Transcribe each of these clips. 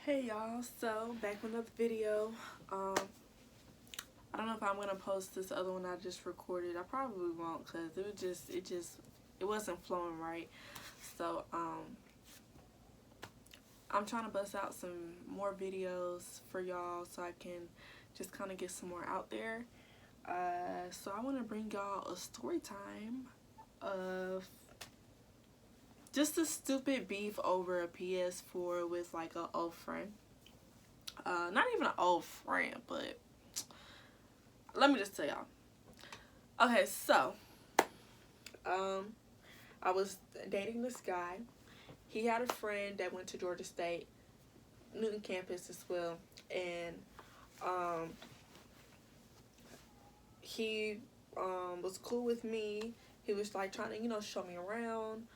Hey y'all, so back with another video. Um, I don't know if I'm gonna post this other one I just recorded. I probably won't because it wasn't flowing right. So I'm trying to bust out some more videos for y'all so I can just kind of get some more out there. So I want to bring y'all a story time of just a stupid beef over a PS4 with like an old friend. Not even an old friend, but let me just tell y'all. Okay, so um, I was dating this guy. He had a friend that went to Georgia State, Newton campus as well, and um, he was cool with me. He was like trying to, show me around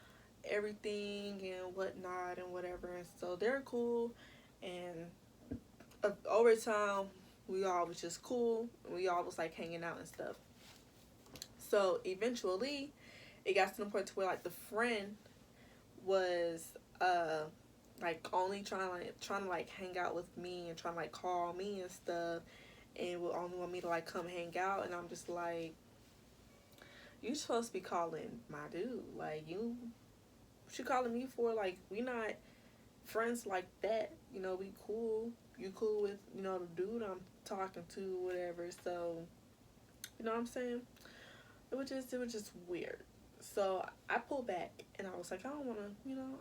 everything and whatnot and whatever. And so they're cool. And over time, we all was just cool. We all was like hanging out and stuff. So eventually, it got to the point to where like the friend was like only trying to like hang out with me and trying to like call me and stuff, and would only want me to like come hang out. And I'm just like, you supposed to be calling my dude, like what you calling me for? Like, we not friends like that, we cool. You cool with the dude I'm talking to, whatever. So you know what I'm saying? It was just weird. So I pulled back and I was like, I don't wanna,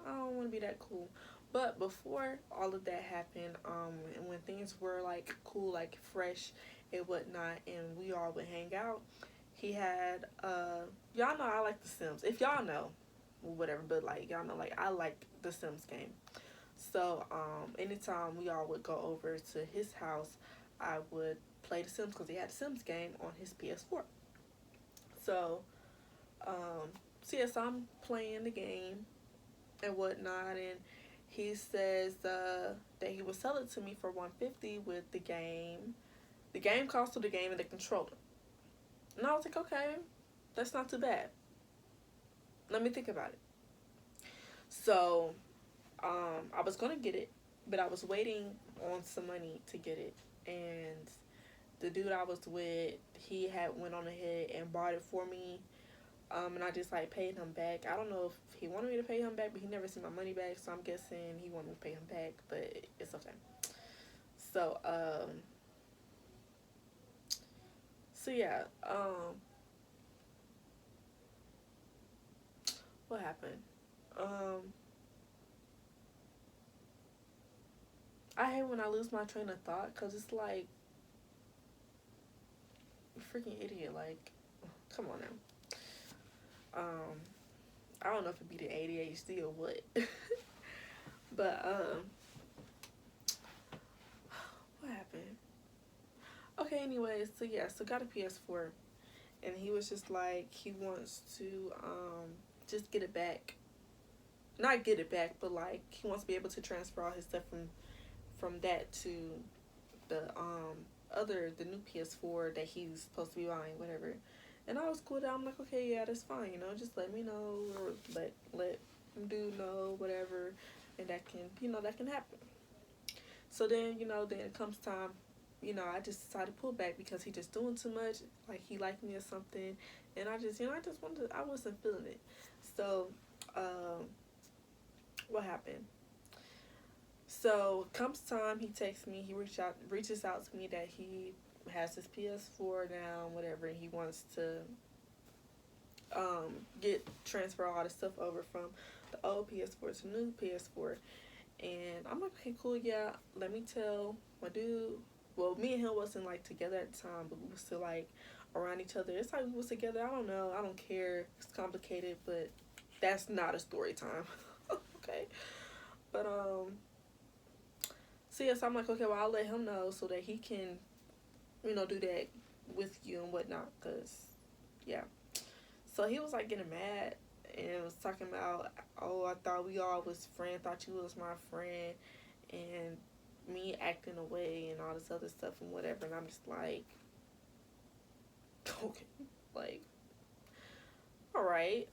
I don't wanna be that cool. But before all of that happened, and when things were like cool, like fresh and whatnot, and we all would hang out, he had y'all know I like The Sims. If y'all know, whatever, but like y'all know, like I like The Sims game. So anytime we all would go over to his house, I would play The Sims because he had a Sims game on his PS4. So so I'm playing the game and whatnot, and he says that he would sell it to me for 150 with the game. The game console, the game, and the controller. And I was like, okay, that's not too bad. Let me think about it. So I was gonna get it, but I was waiting on some money to get it, and the dude I was with, he had went on ahead and bought it for me. And I just like paid him back. I don't know if he wanted me to pay him back, but he never sent my money back, so I'm guessing he wanted me to pay him back, but it's okay. So so yeah, what happened? Um, I hate when I lose my train of thought, cause it's like, freaking idiot. Like, come on now. Um, I don't know if it'd be the ADHD or what, but what happened? Okay, anyways, so yeah, so got a PS4, and he was just like, he wants to just get it back. Not get it back, but like he wants to be able to transfer all his stuff from that to the new PS4 that he's supposed to be buying, whatever. And I was cool with that. I'm like, okay, yeah, that's fine, just let me know, or let him do know, whatever, and that can, that can happen. So then, then it comes time, I just decided to pull back because he just doing too much, like he liked me or something, and I just wanted, I wasn't feeling it. So, what happened? So comes time, he texts me, he reaches out to me that he has his PS4 now, whatever, and he wants to get transfer all the stuff over from the old PS4 to the new PS4. And I'm like, okay, cool, yeah, let me tell my dude. Well, me and him wasn't like together at the time, but we were still like around each other. It's like we was together. I don't know. I don't care. It's complicated, but that's not a story time. Okay. But so yes, I'm like, okay, well, I'll let him know so that he can, do that with you and whatnot. Cause yeah. So he was like getting mad and was talking about, oh, I thought we all was friends. Thought you was my friend, and me acting away and all this other stuff and whatever. And I'm just like, okay, like, all right.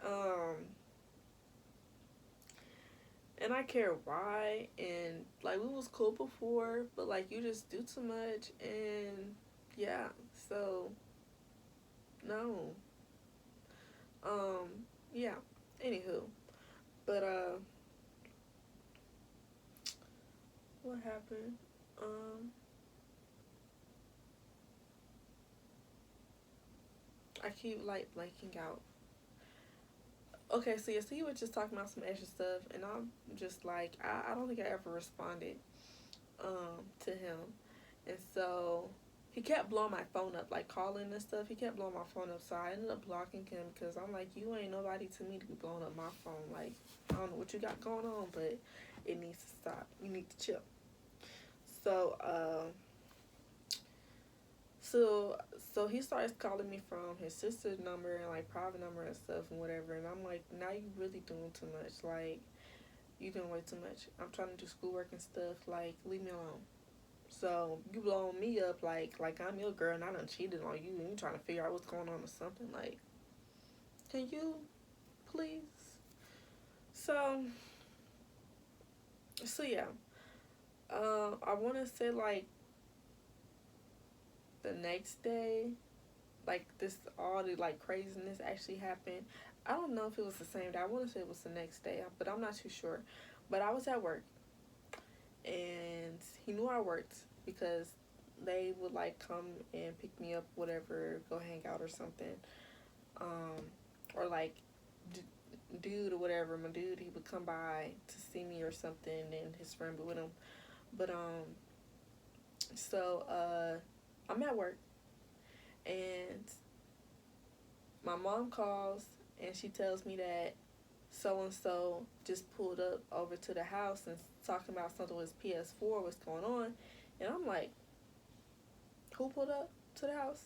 And I care why. And like we was cool before, but like you just do too much. And yeah, so no. Um, yeah. Anywho, but what happened? Um, I keep like blanking out. Okay, so yeah, so he was just talking about some extra stuff, and I'm just like, I don't think I ever responded to him, and so he kept blowing my phone up, like calling and stuff. He kept blowing my phone up, so I ended up blocking him because I'm like, you ain't nobody to me to be blowing up my phone. Like, I don't know what you got going on, but it needs to stop. You need to chill. So, so so he starts calling me from his sister's number and like private number and stuff and whatever, and I'm like, now you really doing too much. Like, you doing way too much. I'm trying to do schoolwork and stuff. Like, leave me alone. So you blowing me up like I'm your girl and I done cheated on you and you trying to figure out what's going on or something. Like, can you please? So so yeah. I wanna say like the next day, like this all the like craziness actually happened. I don't know if it was the same day. I wanna say it was the next day, but I'm not too sure. But I was at work and he knew I worked because they would like come and pick me up, whatever, go hang out or something. Um, or like d- dude or whatever, my dude, he would come by to see me or something, and his friend would with him. But so I'm at work, and my mom calls, and she tells me that so and so just pulled up over to the house and talking about something with his PS4, what's going on, and I'm like, who pulled up to the house?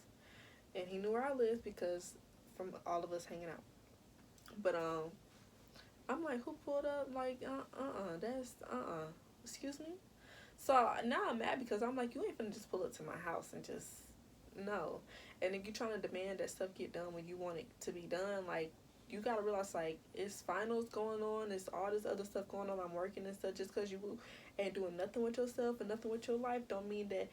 And he knew where I lived because from all of us hanging out. But I'm like, who pulled up? Like, that's excuse me. So now I'm mad because I'm like, you ain't finna just pull up to my house and just no. And then you trying to demand that stuff get done when you want it to be done. Like, you gotta realize like it's finals going on, it's all this other stuff going on. I'm working and stuff. Just because you ain't doing nothing with yourself and nothing with your life, don't mean that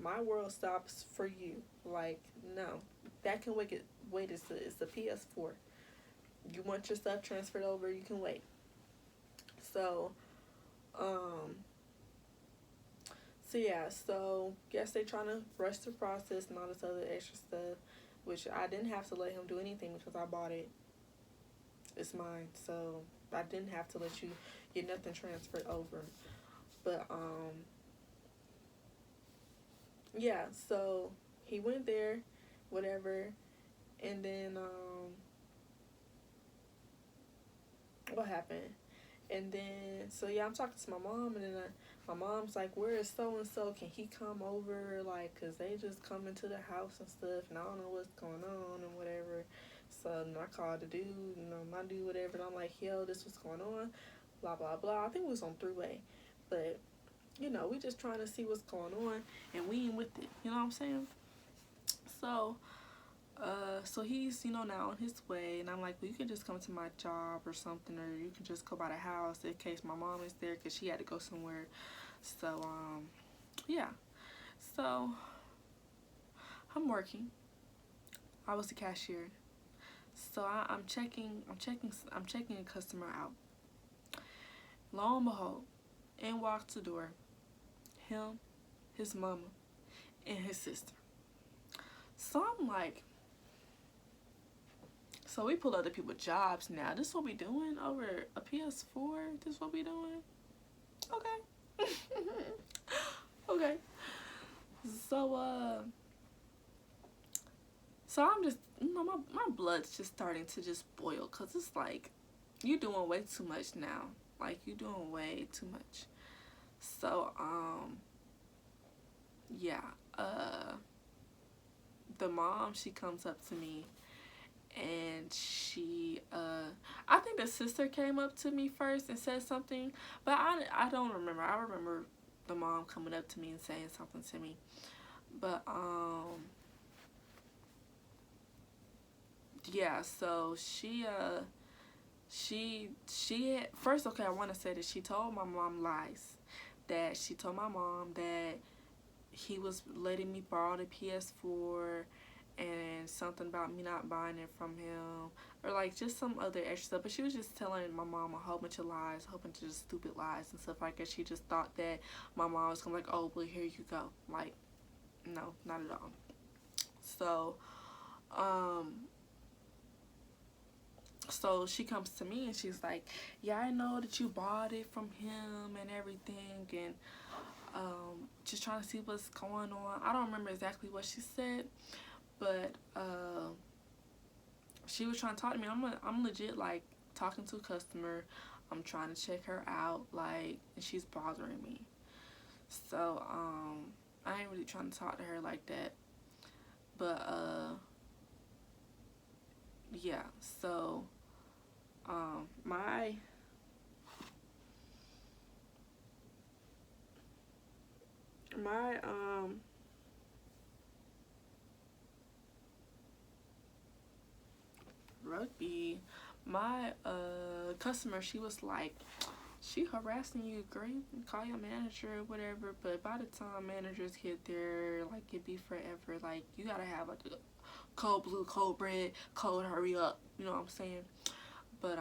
my world stops for you. Like, no, that can wait. Wait, it's the PS4. You want your stuff transferred over, you can wait. So, um, so yeah, so guess they trying to rush the process and all this other extra stuff, which I didn't have to let him do anything because I bought it. It's mine, so I didn't have to let you get nothing transferred over. But yeah, so he went there, whatever, and then what happened? And then, so yeah, I'm talking to my mom, and then my mom's like, where is so and so? Can he come over? Like, cause they just come into the house and stuff, and I don't know what's going on and whatever. So I called the dude, my dude, whatever, and I'm like, yo, this what's going on, blah blah blah. I think we was on three-way, but we just trying to see what's going on, and we ain't with it. You know what I'm saying? So so he's, now on his way, and I'm like, well, you can just come to my job or something, or you can just go by the house in case my mom is there, because she had to go somewhere. So, yeah. So, I'm working. I was the cashier. So I'm checking a customer out. Lo and behold, in walks the door, him, his mama, and his sister. So I'm like, so we pull other people's jobs now. This what we doing over a PS4? This what we doing? Okay. Okay. So so I'm just, my blood's just starting to just boil, cuz it's like you doing way too much now. Like, you doing way too much. So yeah, the mom, she comes up to me, and she I think the sister came up to me first and said something, but I don't remember. I remember the mom coming up to me and saying something to me. But yeah, so she had, first, okay, I want to say that she told my mom lies. That she told my mom that he was letting me borrow the PS4 and something about me not buying it from him, or like just some other extra stuff. But she was just telling my mom a whole bunch of lies, a whole bunch of just stupid lies and stuff like that. She just thought that my mom was gonna be like, oh well, here you go. Like, no, not at all. So um so she comes to me and she's like, yeah, I know that you bought it from him and everything, and just trying to see what's going on. I don't remember exactly what she said, but she was trying to talk to me. I'm legit like talking to a customer. I'm trying to check her out, like, and she's bothering me. So I ain't really trying to talk to her like that. But yeah. So my my rugby, my customer, she was like, she harassing you, girl, you can call your manager or whatever, but by the time managers get there, like, it be forever. Like, you gotta have a cold blue, cold red, cold hurry up, you know what I'm saying? But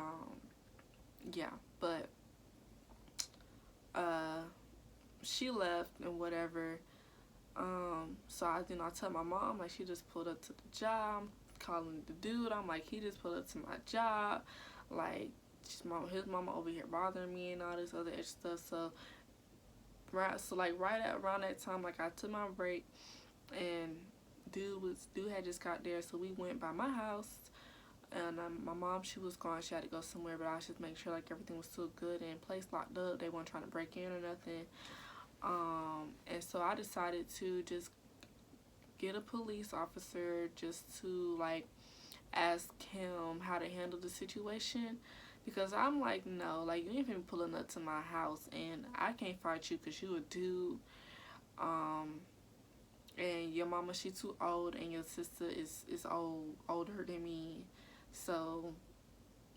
yeah, but uh she left and whatever. So I tell my mom, like, she just pulled up to the job, calling the dude. I'm like, he just pulled up to my job, like, his mama over here bothering me and all this other extra stuff. So right at around that time, like, I took my break, and dude had just got there, so we went by my house. And my mom, she was gone. She had to go somewhere, but I was just making sure like everything was still good and place locked up. They weren't trying to break in or nothing. And so I decided to just get a police officer just to like ask him how to handle the situation, because I'm like, no, like, you ain't even pulling up to my house and I can't fight you because you a dude. And your mama, she too old, and your sister is older than me. So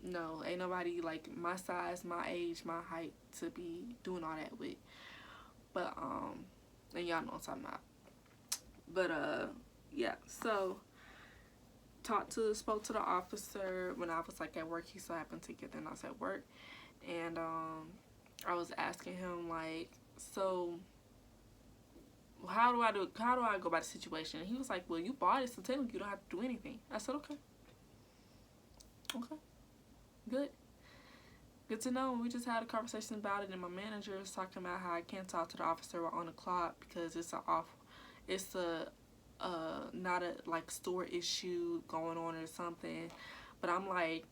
no, ain't nobody like my size, my age, my height to be doing all that with. But and y'all know what I'm talking about. But yeah, so spoke to the officer when I was like at work. He so happened to get there and I was at work, and I was asking him like, so how do I go about the situation? And he was like, well, you bought it, so technically you don't have to do anything. I said, okay, good. Good to know. We just had a conversation about it, and my manager is talking about how I can't talk to the officer on the clock because it's a not a like store issue going on or something. But I'm like,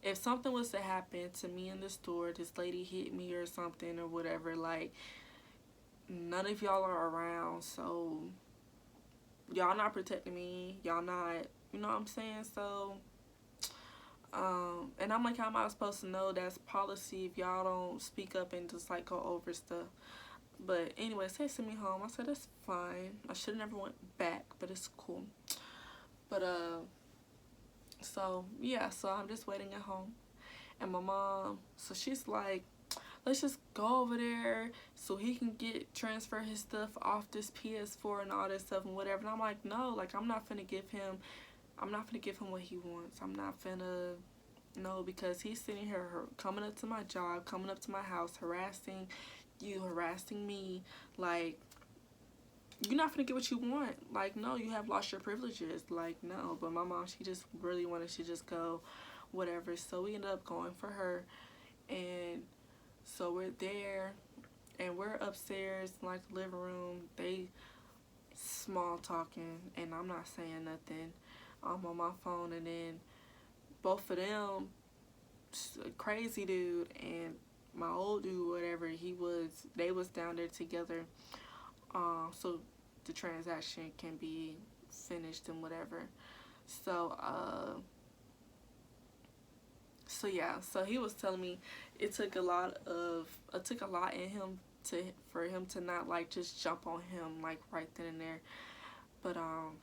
if something was to happen to me in the store, this lady hit me or something or whatever, like, none of y'all are around, so y'all not protecting me. Y'all not, you know what I'm saying? So and I'm like, how am I supposed to know that's policy if y'all don't speak up and just like go over stuff? But anyway, they sent me home. I said, that's fine. I should have never went back, but it's cool. But so yeah, so I'm just waiting at home. And my mom, so she's like, let's just go over there so he can transfer his stuff off this PS4 and all that stuff and whatever. And I'm like, no, like, I'm not finna give him what he wants. I'm not finna, no, because he's sitting here coming up to my job, coming up to my house, harassing you, harassing me. Like, you're not finna get what you want. Like, no, you have lost your privileges. Like, no. But my mom, she just really wanted to just go, whatever. So we ended up going for her. And so we're there, and we're upstairs in like the living room. They small talking, and I'm not saying nothing. I'm on my phone, and then both of them, crazy dude and my old dude, whatever, they was down there together. So the transaction can be finished and whatever. So yeah, so he was telling me it took a lot in him for him to not like just jump on him like right then and there. But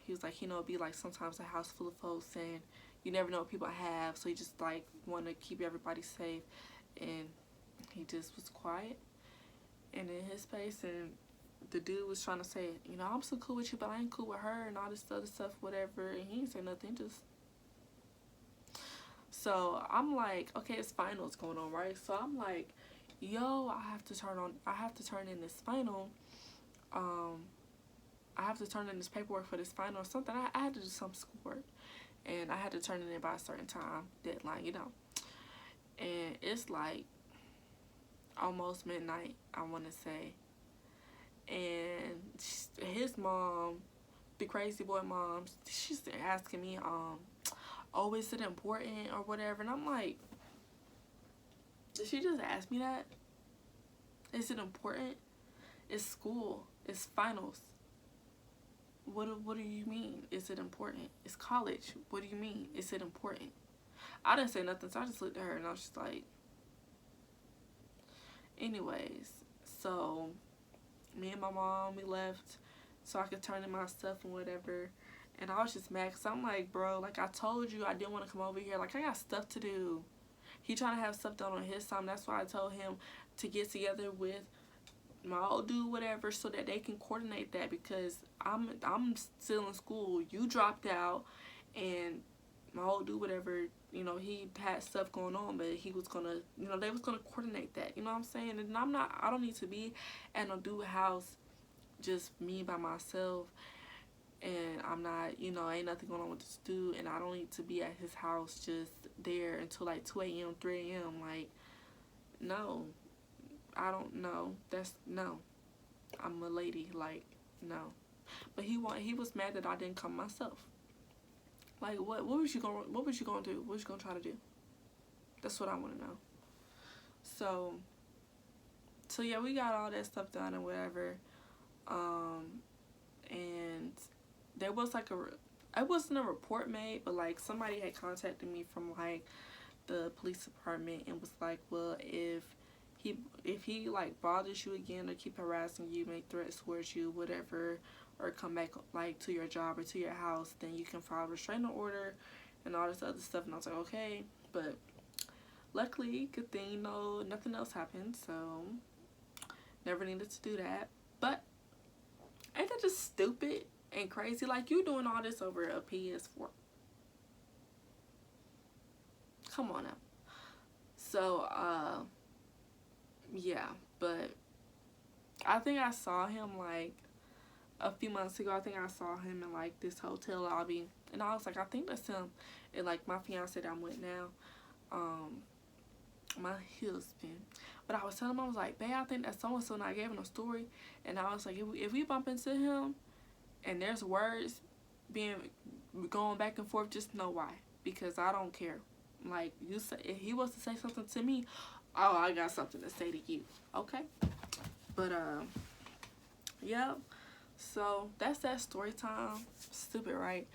he was like, it'd be like sometimes a house full of folks and you never know what people have, so he just like want to keep everybody safe, and he just was quiet and in his space. And the dude was trying to say, you know, I'm so cool with you, but I ain't cool with her and all this other stuff, whatever. And he didn't say nothing, just. So I'm like, okay, it's finals going on, right? So I'm like, yo, I have to turn in this final. I have to turn in this paperwork for this final or something. I had to do some schoolwork, and I had to turn it in by a certain time deadline, you know. And it's like almost midnight, I want to say. And his mom, the crazy boy mom, she's asking me, oh, is it important or whatever? And I'm like, did she just ask me that? Is it important? It's school. It's finals. What do you mean? Is it important? It's college. What do you mean? Is it important? I didn't say nothing, so I just looked at her and I was just like, anyways, so me and my mom, we left so I could turn in my stuff and whatever. And I was just mad because I'm like, bro, like I told you I didn't want to come over here. Like I got stuff to do. He trying to have stuff done on his time. That's why I told him to get together with my old dude, whatever, so that they can coordinate that, because I'm still in school. You dropped out, and my old dude, whatever, you know, he had stuff going on, but he was gonna, you know, they was gonna coordinate that. You know what I'm saying? And I don't need to be at no dude house just me by myself, and I'm not, you know, ain't nothing going on with this dude, and I don't need to be at his house just there until like 2 a.m., 3 a.m. Like, no. I don't know. That's no. I'm a lady. Like, no. But he was mad that I didn't come myself. Like, what was you gonna do? What was you gonna try to do? That's what I want to know. So yeah, we got all that stuff done and whatever. And there was like it wasn't a report made, but like somebody had contacted me from like the police department and was like, well, if he like bothers you again or keep harassing you, make threats towards you, whatever, or come back like to your job or to your house, then you can file a restraining order and all this other stuff. And I was like, okay, but luckily, good thing, you know, nothing else happened, so never needed to do that. But ain't that just stupid and crazy? Like, you doing all this over a PS4. Come on now. So yeah, but I think I saw him like a few months ago. I think I saw him in like this hotel lobby, and I was like, I think that's him. And like my fiance that I'm with now, my husband. But I was telling him, I was like, babe, I think that's so and so, and I gave him a story, and I was like, if we bump into him and there's words going back and forth, just know why, because I don't care. Like, you say, if he was to say something to me, oh, I got something to say to you, okay? But yeah, so that's that story time. Stupid, right?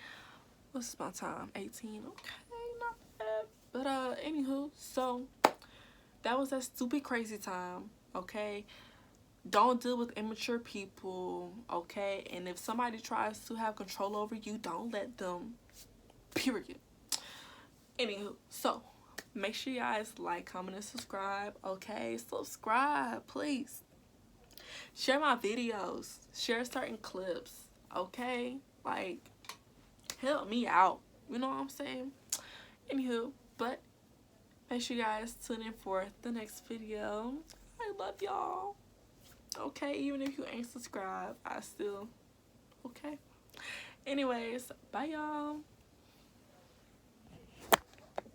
What's my time? 18. Okay, not bad. But anywho, so that was that stupid crazy time. Okay, don't deal with immature people. Okay, and if somebody tries to have control over you, don't let them. Period. Anywho, so make sure you guys like, comment, and subscribe. Okay, subscribe, please. Share my videos. Share certain clips. Okay, like, help me out. You know what I'm saying? Anywho, but make sure you guys tune in for the next video. I love y'all. Okay, even if you ain't subscribed, I still. Okay. Anyways, bye y'all.